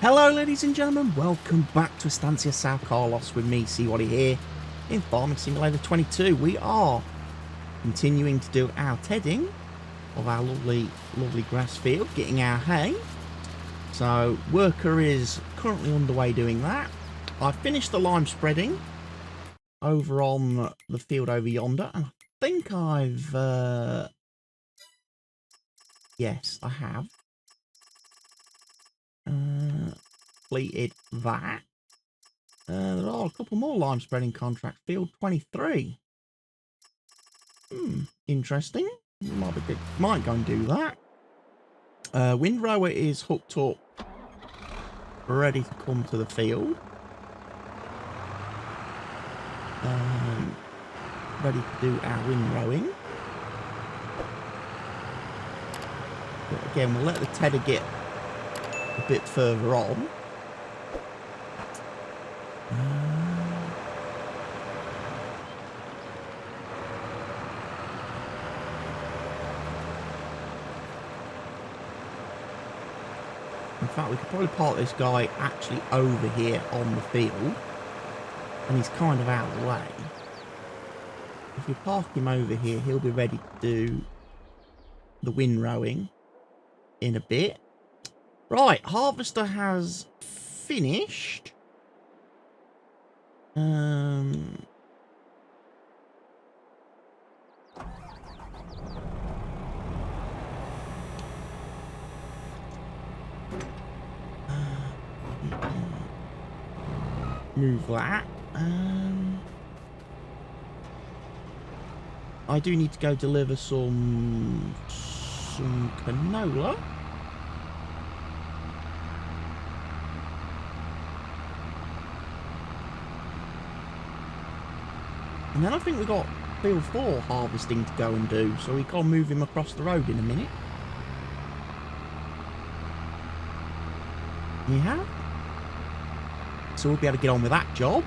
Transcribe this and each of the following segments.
Hello ladies and gentlemen, welcome back to Estância São Carlos with me, Seawaddy here, in Farming Simulator 22. We are continuing to do our tedding of our lovely grass field, getting our hay. So, worker is currently underway doing that. I've finished the lime spreading over on the field over yonder, and I think I've, yes, I have. Completed that. There are a couple more lime spreading contracts. Field 23. Interesting. Might go and do that. Windrower is hooked up, ready to come to the field. Ready to do our windrowing. But again, we'll let the tedder get a bit further on. In fact, we could probably park this guy actually over here on the field, and he's kind of out of the way. If we park him over here, he'll be ready to do the windrowing in a bit. Right, harvester has finished. Move that. I do need to go deliver some canola. And then I think we got field 4 harvesting to go and do, so we can't move him across the road in a minute. Yeah. So we'll be able to get on with that job.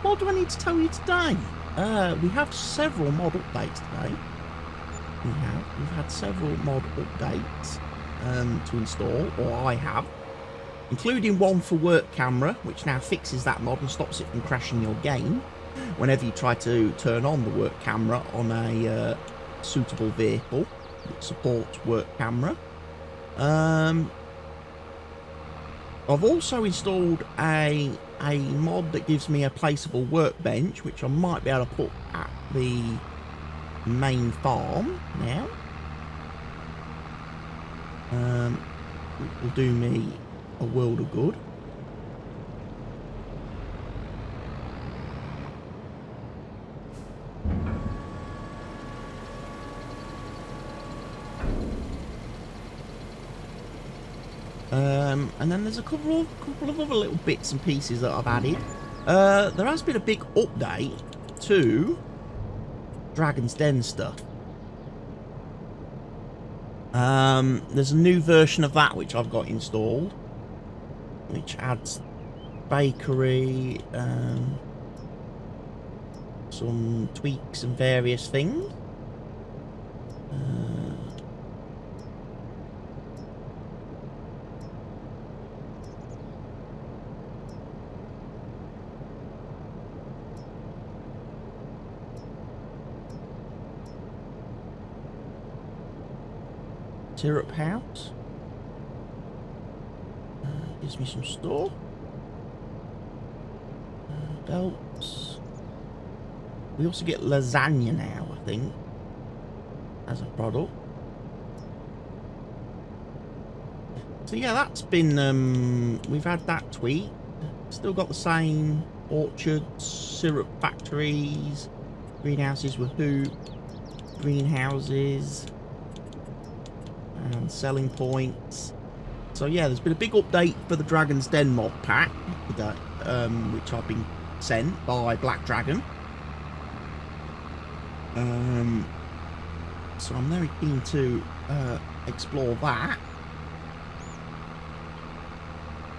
What do I need to tell you today? We have several mod updates today. We've had several mod updates to install, or I have. Including one for work camera, which now fixes that mod and stops it from crashing your game whenever you try to turn on the work camera on a suitable vehicle that supports work camera. I've also installed a mod that gives me a placeable workbench, which I might be able to put at the main farm now. It will do me a world of good. And then there's a couple of other little bits and pieces that I've added. There has been a big update to Dragon's Den stuff. There's a new version of that which I've got installed, which adds bakery, some tweaks and various things. Syrup house. Gives me some store. Belts. We also get lasagna now, I think, as a product. So yeah, that's been, we've had that tweak. Still got the same orchards, syrup factories, greenhouses with hoop, greenhouses, and selling points. So yeah, there's been a big update for the Dragon's Den mod pack, which I've been sent by Black Dragon. So I'm very keen to explore that.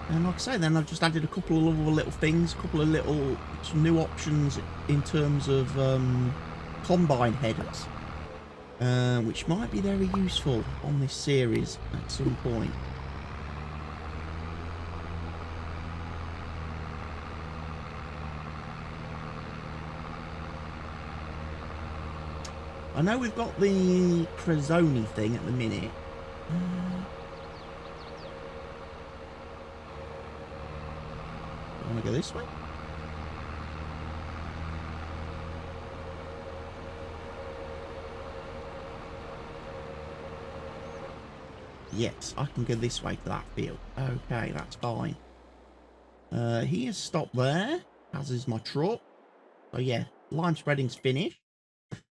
And like I say, then I've just added a couple of other little things, some new options in terms of combine headers. which might be very useful on this series at some point. I know we've got the Crozoni thing at the minute. Want to go this way? Yes, I can go this way to that field. Okay, that's fine. He has stopped there, as is my truck. So yeah, line spreading's finished.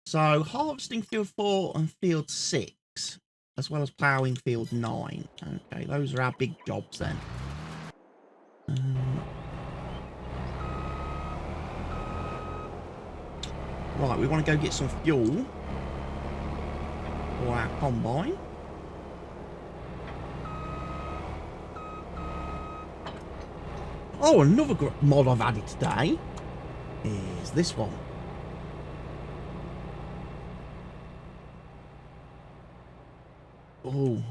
So harvesting field 4 and field 6, as well as ploughing field 9. Okay, those are our big jobs then. Right, we want to go get some fuel for our combine. Oh, another mod I've added today is this one. Oh.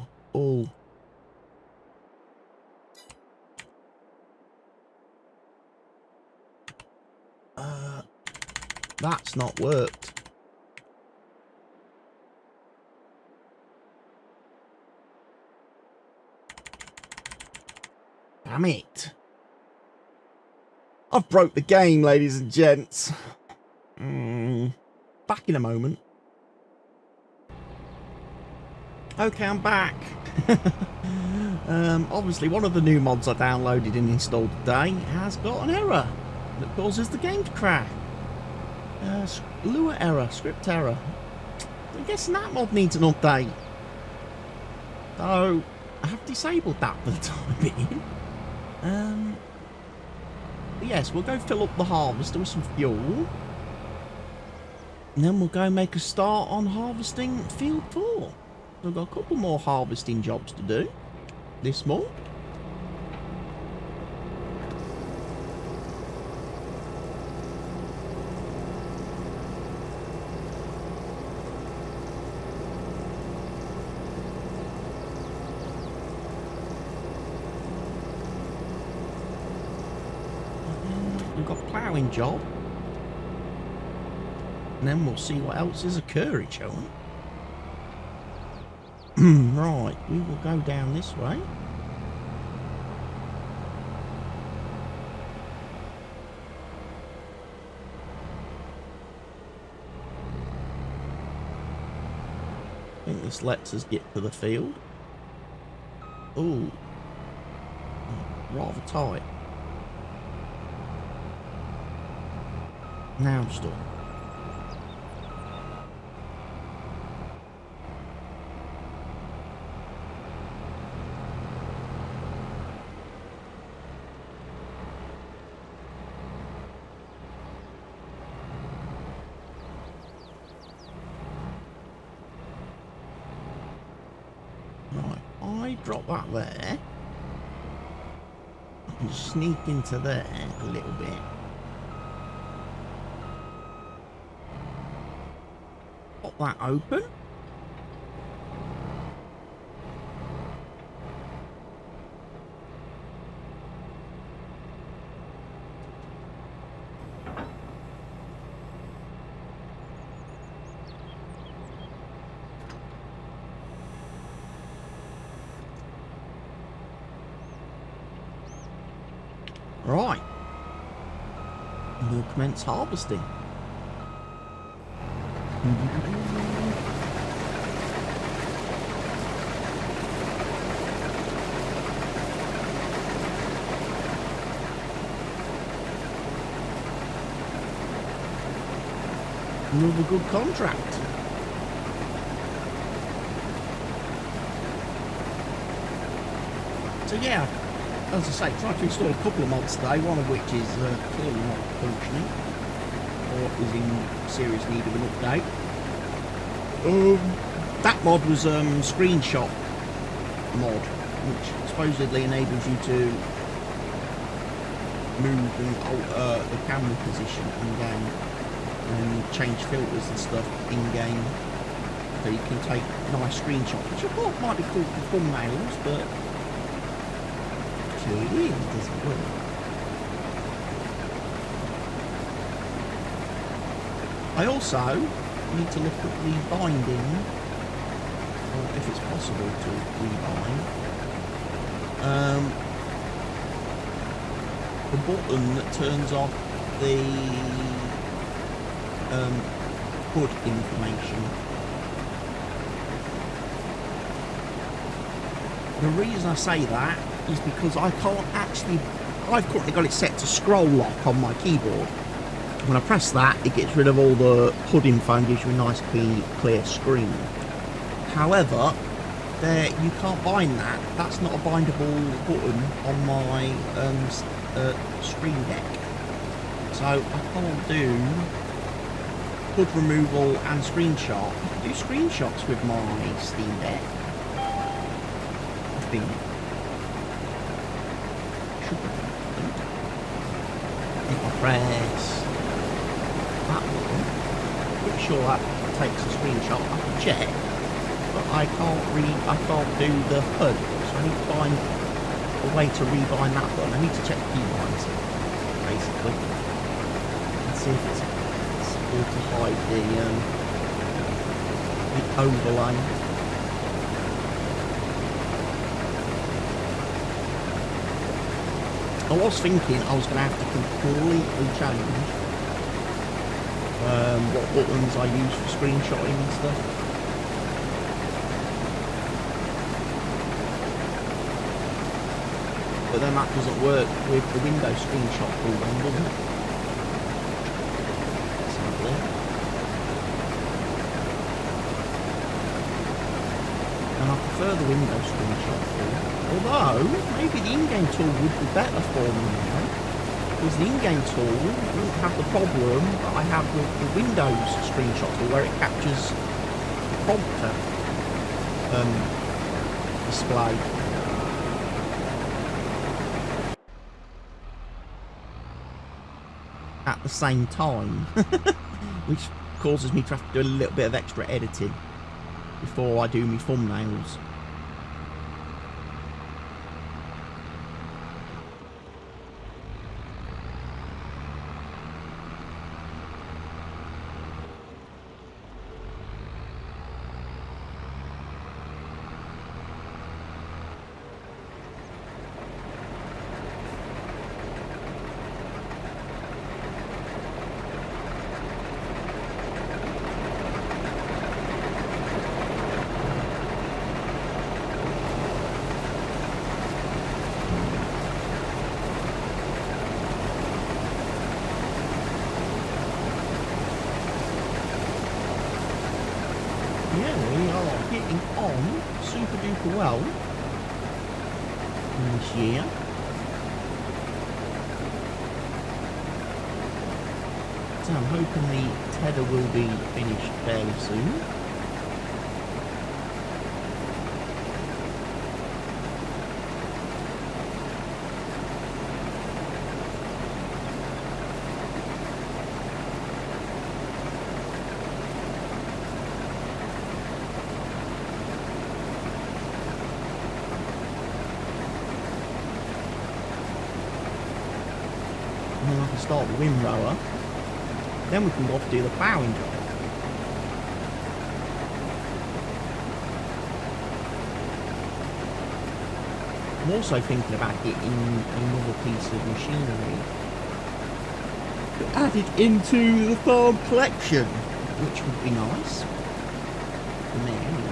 That's not worked. Damn it. I've broke the game, ladies and gents. Back in a moment. Okay, I'm back. Obviously, one of the new mods I downloaded and installed today has got an error that causes the game to crash. Lua error, script error. I'm guessing that mod needs an update. So, I have disabled that for the time being. Yes, we'll go fill up the harvester with some fuel. And then we'll go make a start on harvesting field 4. So we've got a couple more harvesting jobs to do this month. We've got a ploughing job. And then we'll see what else is occurring, shall we? Right, we will go down this way. I think this lets us get to the field. Ooh. Rather tight. Now stop. Right, I drop that there. I can sneak into there a little bit. Pop that open. Right. We'll commence harvesting. Another good contract. So yeah, as I say, tried to install a couple of mods today, one of which is clearly not functioning, or is in serious need of an update. That mod was screenshot mod, which supposedly enables you to move and alter the camera position in game and change filters and stuff in game, so you can take nice screenshots, which I thought might be cool for thumbnails, but actually it really doesn't work. I also need to look at rebinding, or if it's possible to rebind. The button that turns off the hood information. The reason I say that is because I can't actually... I've currently got it set to scroll lock on my keyboard. When I press that, it gets rid of all the hood info and gives you a nice clear screen. However, you can't bind that. That's not a bindable button on my screen deck. So I can't do hood removal and screenshot. I can do screenshots with my Steam Deck. I think. Should be. If I press that button, I'm pretty sure that takes a screenshot. I can check, but I can't do the hood. So I need to find a way to rebind that button. I need to check the keybinds, basically, and see if it's possible to hide the overlay. I was thinking I was going to have to completely change what buttons I use for screenshotting and stuff. But then that doesn't work with the Windows screenshot tool then, does it? Sadly. And I prefer the Windows screenshot tool. Although, maybe the in-game tool would be better for me now, because the in-game tool wouldn't have the problem that I have with the Windows screenshot tool, where it captures the prompter display. At the same time, which causes me to have to do a little bit of extra editing before I do my thumbnails. On super duper well in this year. So I'm hoping the tether will be finished fairly soon. And then I can start the windrower. Then we can go off do the ploughing job. I'm also thinking about getting another piece of machinery added into the farm collection, which would be nice for me anyway.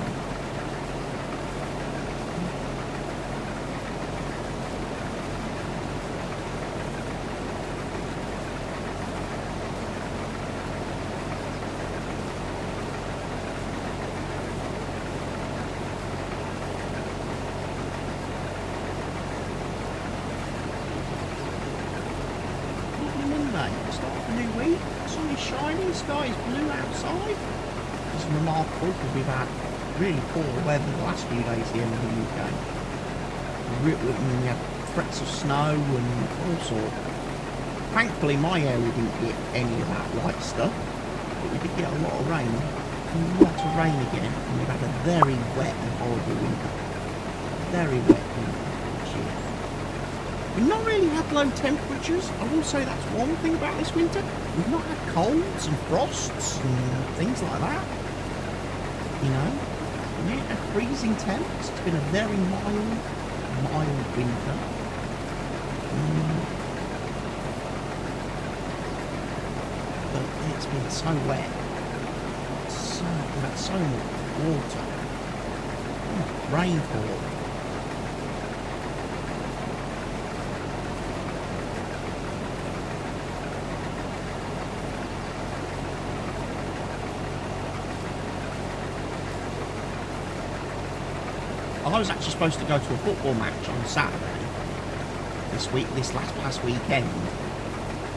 Start of a new week, the sun is shining, the sky is blue outside. It's remarkable because we've had really poor weather the last few days here in the UK. We had threats of snow and all sorts. Thankfully my area didn't get any of that white stuff, but we did get a lot of rain. A lot of rain again, and we've had a very wet and horrible winter. Very wet winter this year. We've not really had low temperatures. I will say that's one thing about this winter. We've not had colds and frosts and things like that. You know, we ain't had freezing temps. It's been a very mild winter. But it's been so wet. We've had so much water. Rainfall. I was actually supposed to go to a football match on Saturday this past weekend,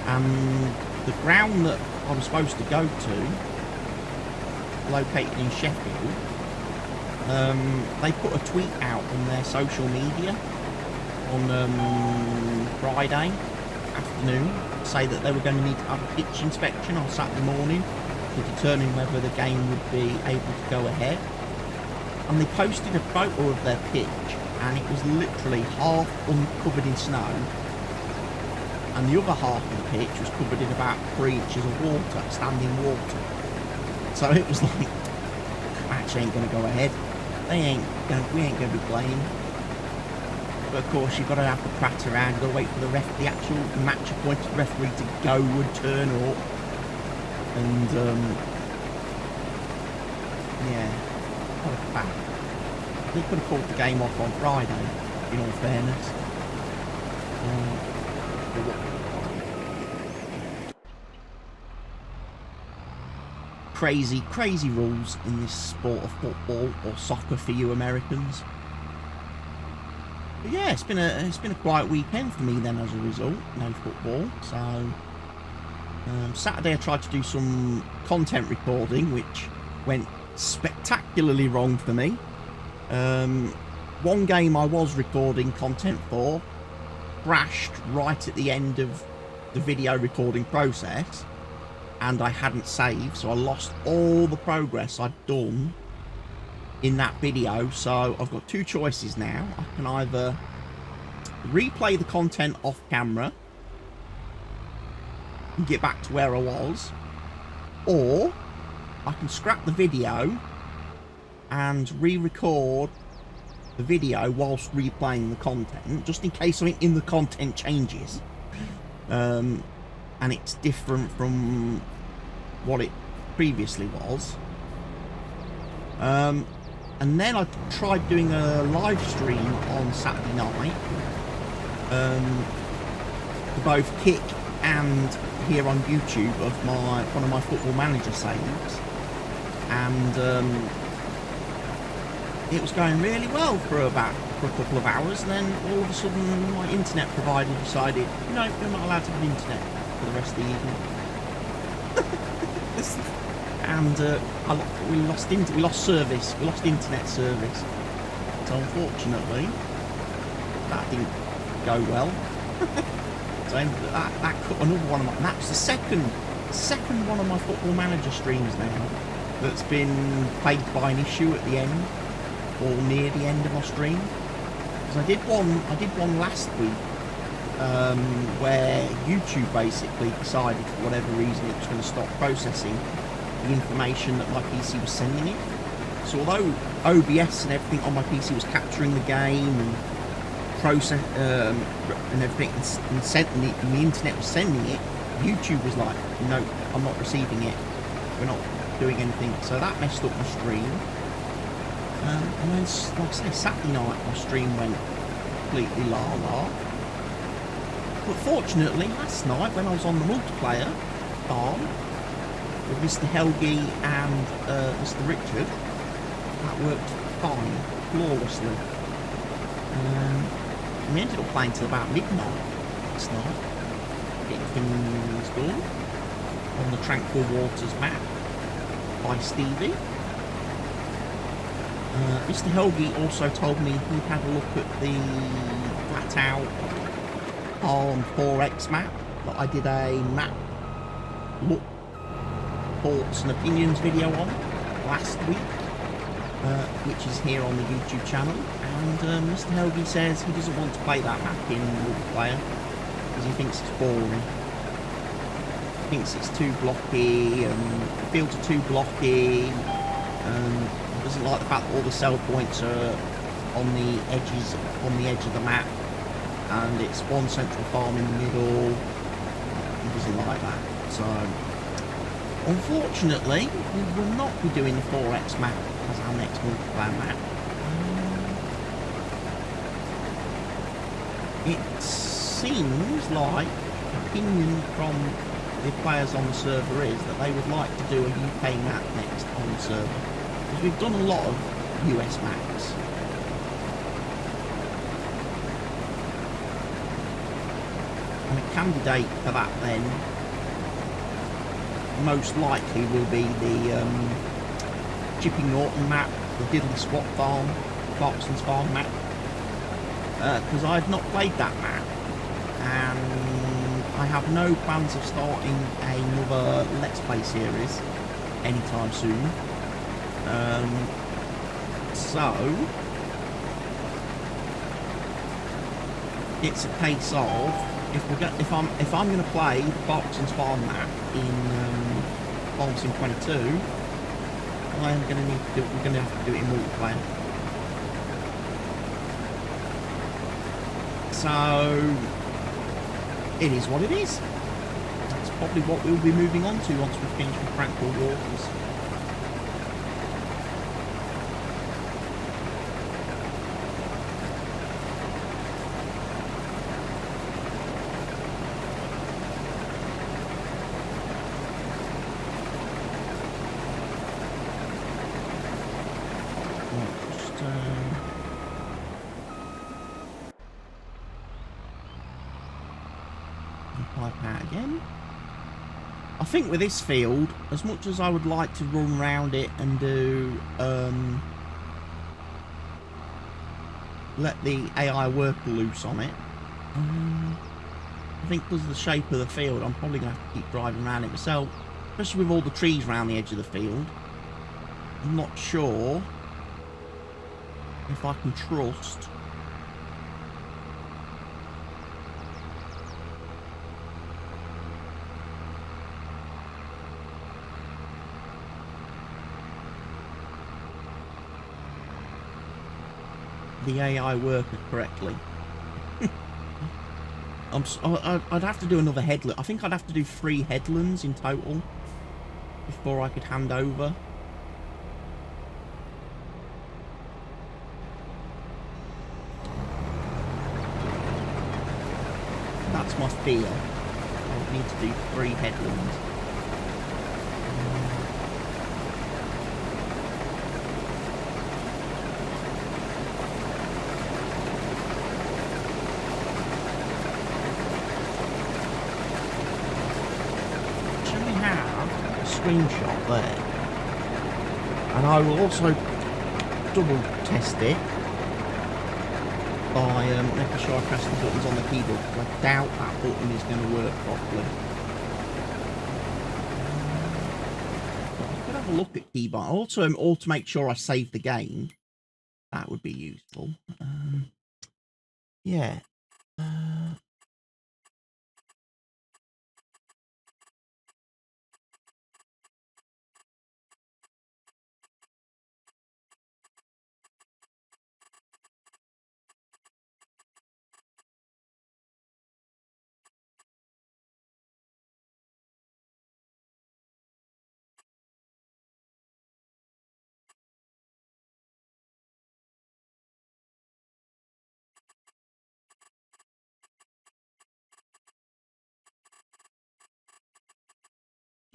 and the ground that I was supposed to go to, located in Sheffield, they put a tweet out on their social media on Friday afternoon to say that they were going to need to have a pitch inspection on Saturday morning to determine whether the game would be able to go ahead. And they posted a photo of their pitch, and it was literally half covered in snow, and the other half of the pitch was covered in about 3 inches of water, standing water. So it was like, the match ain't going to go ahead. We ain't going to be playing. But of course, you've got to have the prat around, you've got to wait for the actual match-appointed referee to go and turn up. And, yeah. What a fact. They could have called the game off on Friday, in all fairness. Crazy rules in this sport of football, or soccer for you Americans. But yeah, it's been a quiet weekend for me then as a result. No football. So Saturday I tried to do some content recording, which went spectacularly wrong for me. One game I was recording content for crashed right at the end of the video recording process, and I hadn't saved, so I lost all the progress I'd done in that video. So I've got two choices now. I can either replay the content off camera and get back to where I was, or I can scrap the video and re-record the video whilst replaying the content, just in case something in the content changes, and it's different from what it previously was. And then I tried doing a live stream on Saturday night, for both Kick and here on YouTube, of one of my Football Manager saves, and it was going really well for a couple of hours, and then all of a sudden my internet provider decided, no, you're not allowed to have internet for the rest of the evening. And we lost internet service. So unfortunately, that didn't go well. So that cut another one of my. That's the second one of my Football Manager streams now that's been plagued by an issue at the end, or near the end of my stream. Because I did one last week, where YouTube basically decided for whatever reason it was going to stop processing the information that my PC was sending it. So although OBS and everything on my PC was capturing the game and process and everything, and the internet was sending it, YouTube was like, no, I'm not receiving it. We're not doing anything. So that messed up my stream. And then, like I say, Saturday night my stream went completely la-la. But fortunately, last night when I was on the multiplayer farm with Mr. Helgi and Mr. Richard, that worked fine, flawlessly. We ended up playing till about midnight last night, getting things done on the Tranquil Waters map by Stevie. Mr. Helgi also told me he'd had a look at the flat out on 4X map that I did a map look, thoughts and opinions video on last week. which is here on the YouTube channel. And Mr. Helgi says he doesn't want to play that map in multiplayer because he thinks it's boring. He thinks it's too blocky, and the fields are too blocky, and he doesn't like the fact that all the sell points are on the edge of the map, and it's one central farm in the middle. He doesn't like that. So unfortunately, we will not be doing the 4X map as our next multiplayer map. It seems like opinion from the players on the server is that they would like to do a UK map next on the server, because we've done a lot of US maps. And a candidate for that then most likely will be the Chipping Norton map, the Diddley Squat Farm, Clarkson's Farm map, because I've not played that map, and I have no plans of starting another Let's Play series anytime soon. So it's a case of if I'm going to play the Clarkson's Farm map in Farm Sim 22, I'm going to need to do. We're going to have to do it in multiplayer. So it is what it is. That's probably what we'll be moving on to once we finish with Tranquil Waters. Pipe out again. I think with this field, as much as I would like to run around it and do let the AI work loose on it, I think because of the shape of the field, I'm probably going to have to keep driving around it myself, especially with all the trees around the edge of the field. I'm not sure if I can trust the AI worker correctly. I'd have to do another headland. I think I'd have to do 3 headlands in total before I could hand over. That's my fear. I would need to do 3 headlands. Screenshot there, and I will also double test it by making sure I press the buttons on the keyboard, because I doubt that button is going to work properly. But I could have a look at keyboard. Also, or to make sure I save the game, that would be useful. Yeah.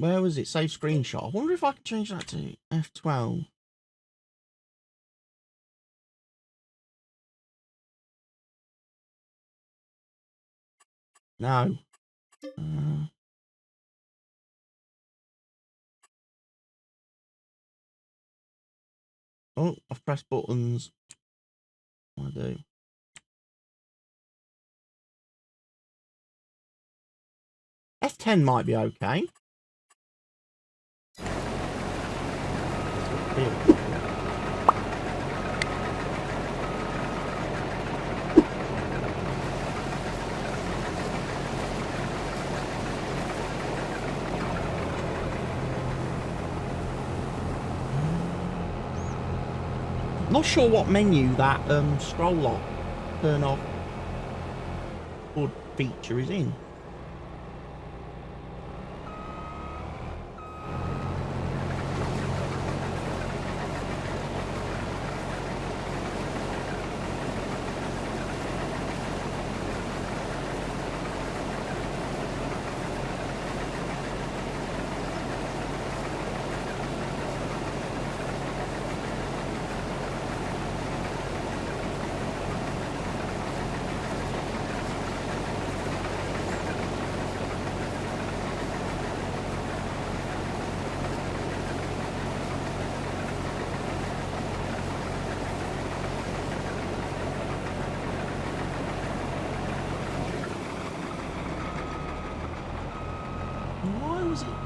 Where was it? Save screenshot. I wonder if I can change that to F12. No. Oh, I've pressed buttons. What do I do? F10 might be okay. Not sure what menu that scroll off, turn off, or feature is in.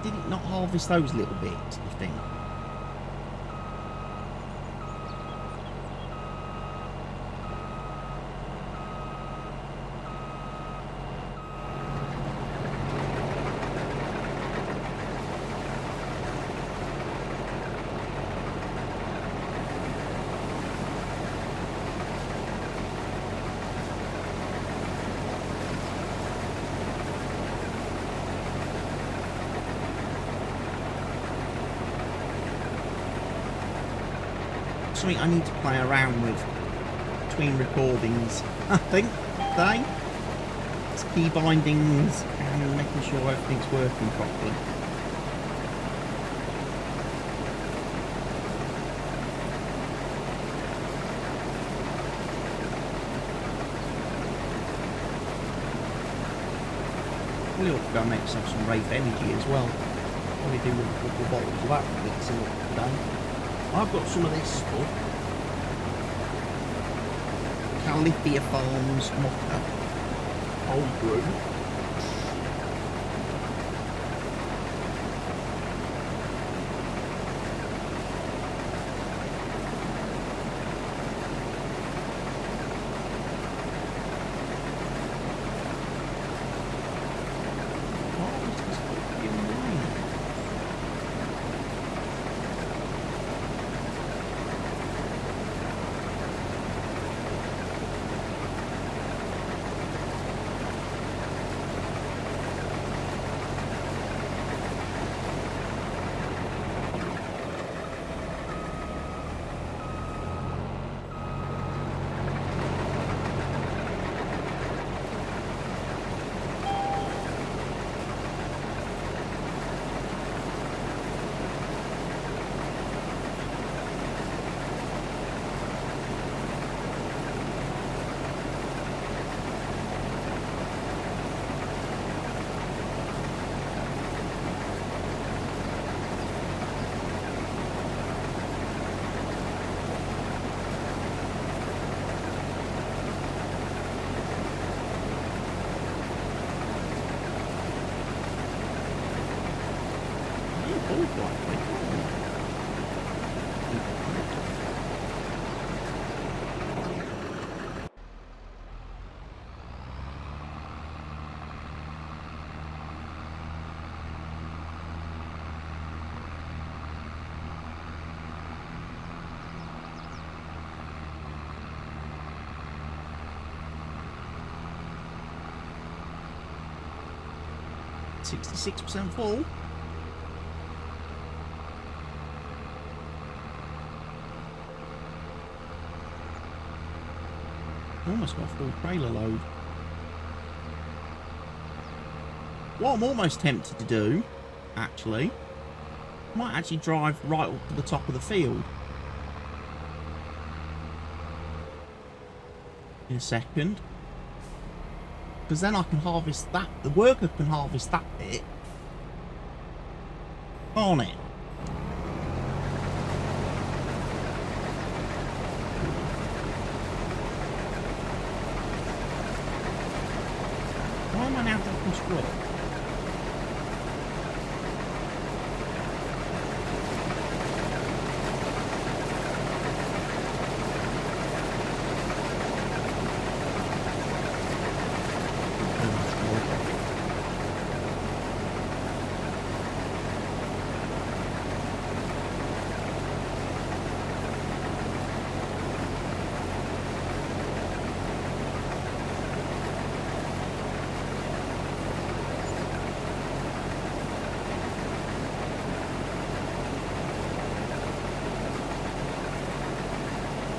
Did it not harvest those little bits, you think? Something I need to play around with between recordings, I think, today. It's key bindings and making sure everything's working properly. We ought to go and make ourselves some Rafe Energy as well. Probably do with a couple of bottles of that mixing up today. I've got some of this stuff. Califia Farms Mocha Cold Brew. .66% full. Almost got a full trailer load. What I'm almost tempted to do, actually, I might actually drive right up to the top of the field in a second. Because then I can harvest that. The worker can harvest that bit on it. Why am I now taking this work?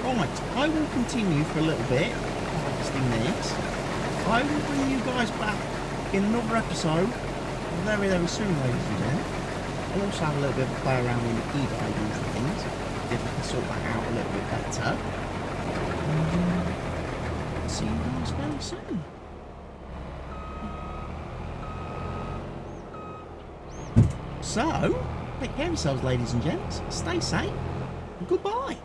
Right, I will continue for a little bit, harvesting this. I will bring you guys back in another episode very, very soon, ladies and gents. I'll also have a little bit of a play around with the e-guidance and things, see if I can sort that out a little bit better. And see you guys very soon. So, take care of yourselves, ladies and gents. Stay safe. And goodbye.